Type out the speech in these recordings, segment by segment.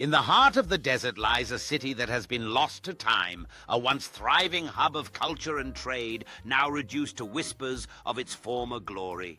In the heart of the desert lies a city that has been lost to time, a once thriving hub of culture and trade, now reduced to whispers of its former glory.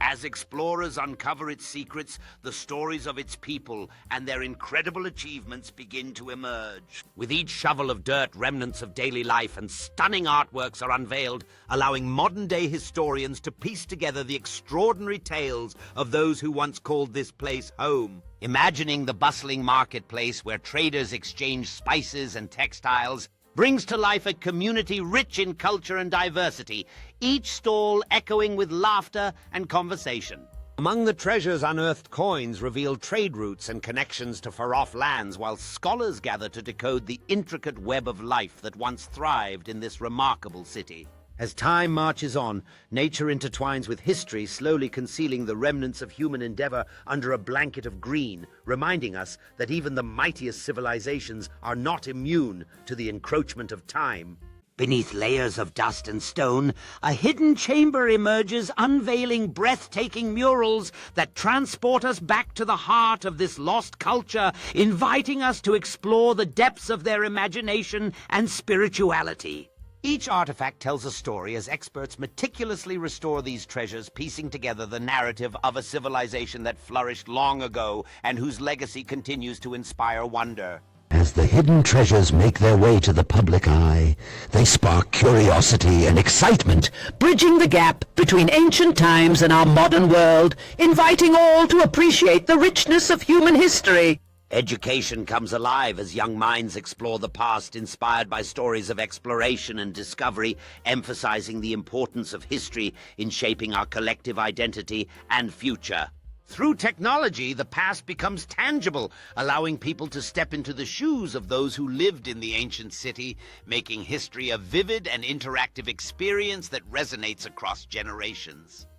As explorers uncover its secrets, the stories of its people and their incredible achievements begin to emerge. With each shovel of dirt, remnants of daily life and stunning artworks are unveiled, allowing modern-day historians to piece together the extraordinary tales of those who once called this place home. Imagining the bustling marketplace where traders exchange spices and textiles brings to life a community rich in culture and diversity, each stall echoing with laughter and conversation. Among the treasures, unearthed coins reveal trade routes and connections to far-off lands, while scholars gather to decode the intricate web of life that once thrived in this remarkable city. As time marches on, nature intertwines with history, slowly concealing the remnants of human endeavor under a blanket of green, reminding us that even the mightiest civilizations are not immune to the encroachment of time. Beneath layers of dust and stone, a hidden chamber emerges, unveiling breathtaking murals that transport us back to the heart of this lost culture, inviting us to explore the depths of their imagination and spirituality. Each artifact tells a story as experts meticulously restore these treasures, piecing together the narrative of a civilization that flourished long ago and whose legacy continues to inspire wonder. As the hidden treasures make their way to the public eye, they spark curiosity and excitement, bridging the gap between ancient times and our modern world, inviting all to appreciate the richness of human history. Education comes alive as young minds explore the past, inspired by stories of exploration and discovery, emphasizing the importance of history in shaping our collective identity and future. Through technology, the past becomes tangible, allowing people to step into the shoes of those who lived in the ancient city, making history a vivid and interactive experience that resonates across generations.